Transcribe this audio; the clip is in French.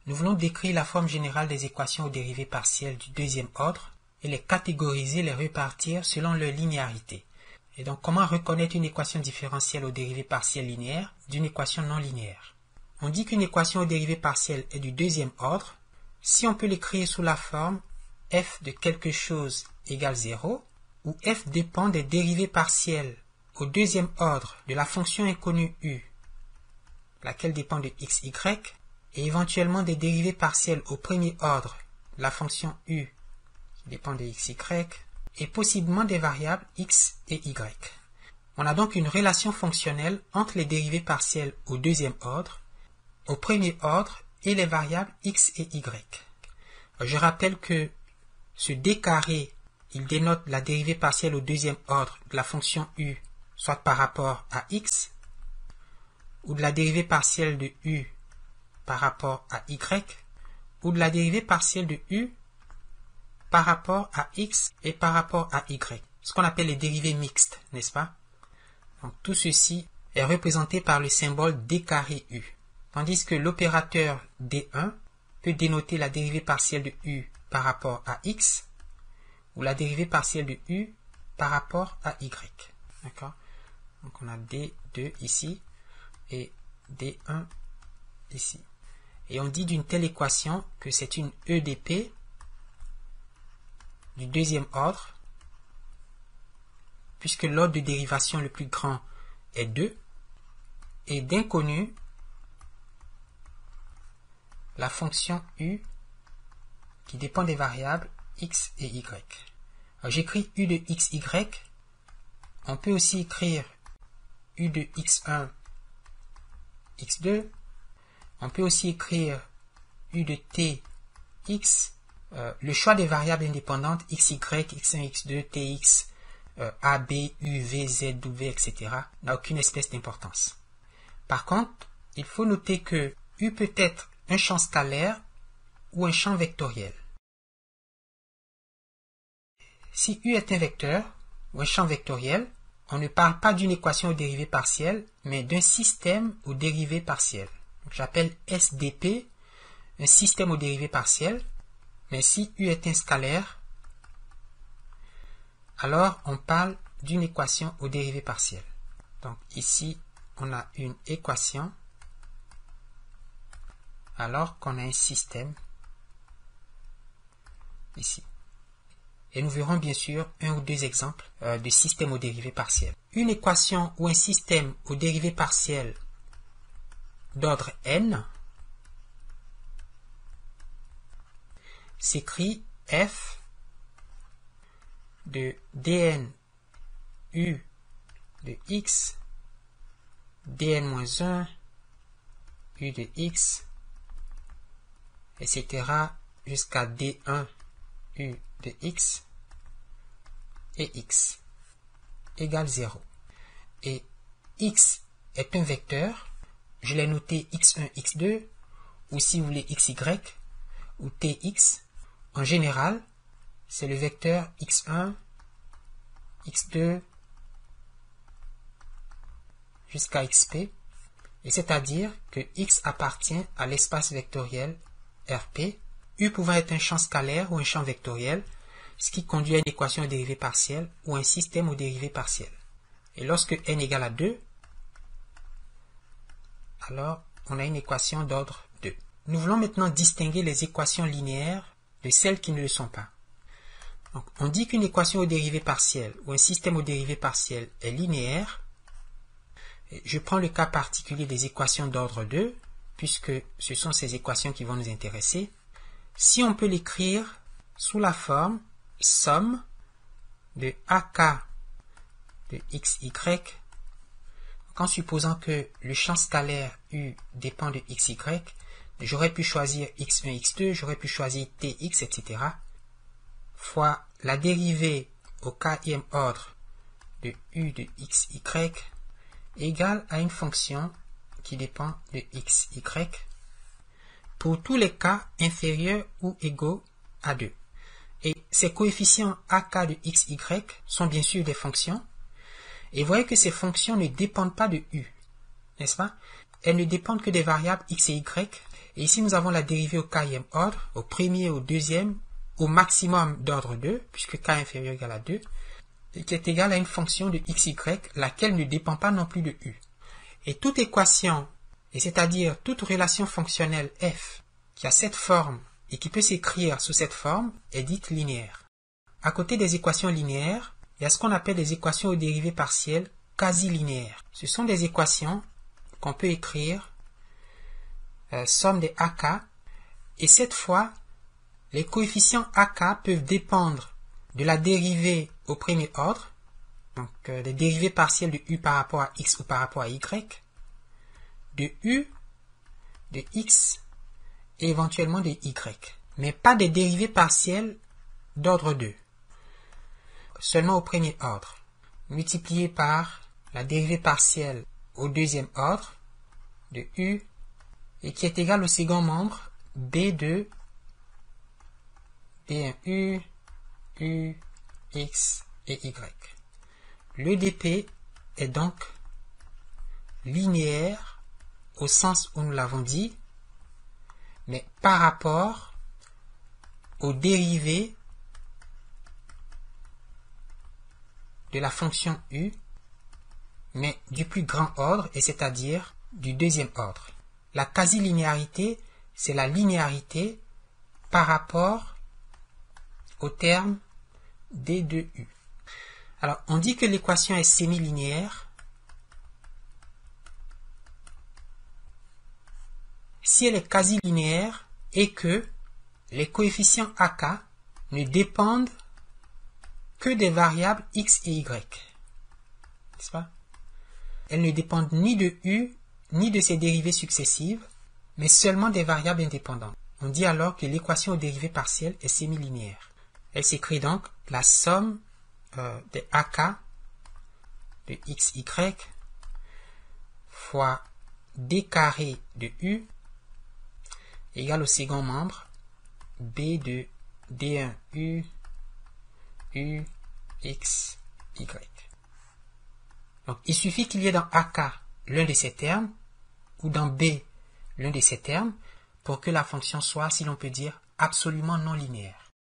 Nous voulons décrire la forme générale des équations aux dérivées partielles du deuxième ordre et les catégoriser, les répartir selon leur linéarité. Et donc, comment reconnaître une équation différentielle aux dérivées partielles linéaires d'une équation non linéaire? On dit qu'une équation aux dérivées partielles est du deuxième ordre si on peut l'écrire sous la forme f de quelque chose égale 0, où f dépend des dérivées partielles au deuxième ordre de la fonction inconnue u, laquelle dépend de x, y, et éventuellement des dérivées partielles au premier ordre de la fonction u, qui dépend de x, y, et possiblement des variables x et y. On a donc une relation fonctionnelle entre les dérivées partielles au deuxième ordre, au premier ordre et les variables x et y. Je rappelle que ce d carré, il dénote la dérivée partielle au deuxième ordre de la fonction u, soit par rapport à x, ou de la dérivée partielle de u par rapport à y, ou de la dérivée partielle de u par rapport à x et par rapport à y, ce qu'on appelle les dérivées mixtes, n'est-ce pas? Donc tout ceci est représenté par le symbole d carré u, tandis que l'opérateur d1 peut dénoter la dérivée partielle de u par rapport à x, ou la dérivée partielle de u par rapport à y. D'accord? Donc on a d2 ici et d1 ici. Et on dit d'une telle équation que c'est une EDP du deuxième ordre, puisque l'ordre de dérivation le plus grand est 2, et d'inconnu, la fonction u qui dépend des variables x et y. J'écris u de x, y. On peut aussi écrire u de x1, x2. On peut aussi écrire u de t, x. Le choix des variables indépendantes x, y, x1, x2, tx, a, b, u, v, z, w, etc. n'a aucune espèce d'importance. Par contre, il faut noter que u peut être un champ scalaire ou un champ vectoriel. Si u est un vecteur ou un champ vectoriel, on ne parle pas d'une équation aux dérivées partielles, mais d'un système aux dérivées partielles. J'appelle SDP un système aux dérivées partielles, mais si u est un scalaire, alors on parle d'une équation aux dérivées partielles. Donc ici, on a une équation alors qu'on a un système ici. Et nous verrons bien sûr un ou deux exemples de systèmes aux dérivées partielles. Une équation ou un système aux dérivées partielles d'ordre n s'écrit f de dn u de x, dn-1 u de x, etc. jusqu'à d1 u de x et x égale 0. Et x est un vecteur, je l'ai noté x1, x2, ou si vous voulez xy, ou tx. En général, c'est le vecteur x1, x2, jusqu'à xp, et c'est-à-dire que x appartient à l'espace vectoriel Rp, u pouvant être un champ scalaire ou un champ vectoriel, ce qui conduit à une équation aux dérivées partielles ou un système aux dérivées partielles. Et lorsque n égale à 2, alors on a une équation d'ordre 2. Nous voulons maintenant distinguer les équations linéaires de celles qui ne le sont pas. Donc, on dit qu'une équation aux dérivées partielles ou un système aux dérivées partielles est linéaire. Je prends le cas particulier des équations d'ordre 2, puisque ce sont ces équations qui vont nous intéresser. Si on peut l'écrire sous la forme somme de AK de XY, en supposant que le champ scalaire U dépend de XY, j'aurais pu choisir X1, X2, j'aurais pu choisir TX, etc., fois la dérivée au kème ordre de U de XY égale à une fonction qui dépend de XY pour tous les cas inférieurs ou égaux à 2. Et ces coefficients AK de XY sont bien sûr des fonctions. Et voyez que ces fonctions ne dépendent pas de U, n'est-ce pas? Elles ne dépendent que des variables X et Y. Et ici, nous avons la dérivée au kème ordre, au premier, au deuxième, au maximum d'ordre 2, puisque k inférieur égale à 2, et qui est égale à une fonction de xy, laquelle ne dépend pas non plus de u. Et toute équation, et c'est-à-dire toute relation fonctionnelle f, qui a cette forme et qui peut s'écrire sous cette forme, est dite linéaire. À côté des équations linéaires, il y a ce qu'on appelle des équations aux dérivées partielles quasi-linéaires. Ce sont des équations qu'on peut écrire somme des AK, et cette fois, les coefficients AK peuvent dépendre de la dérivée au premier ordre, donc des dérivées partielles de u par rapport à x ou par rapport à y, de u, de x et éventuellement de y, mais pas des dérivées partielles d'ordre 2, seulement au premier ordre, multiplié par la dérivée partielle au deuxième ordre de u et qui est égal au second membre b2, b1u, u, x et y. Le dp est donc linéaire au sens où nous l'avons dit, mais par rapport aux dérivées de la fonction u, mais du plus grand ordre, et c'est-à-dire du deuxième ordre. La quasi-linéarité, c'est la linéarité par rapport au terme d de u. Alors, on dit que l'équation est sémilinéaire si elle est quasi-linéaire et que les coefficients AK ne dépendent que des variables x et y. N'est-ce pas? Elles ne dépendent ni de u, ni de ses dérivées successives, mais seulement des variables indépendantes. On dit alors que l'équation aux dérivées partielles est sémilinéaire. Elle s'écrit donc la somme des AK de xy fois d carré de u égale au second membre b de d1u, u, x, y. Donc, il suffit qu'il y ait dans AK l'un de ces termes, ou dans B l'un de ces termes, pour que la fonction soit, si l'on peut dire, absolument non linéaire.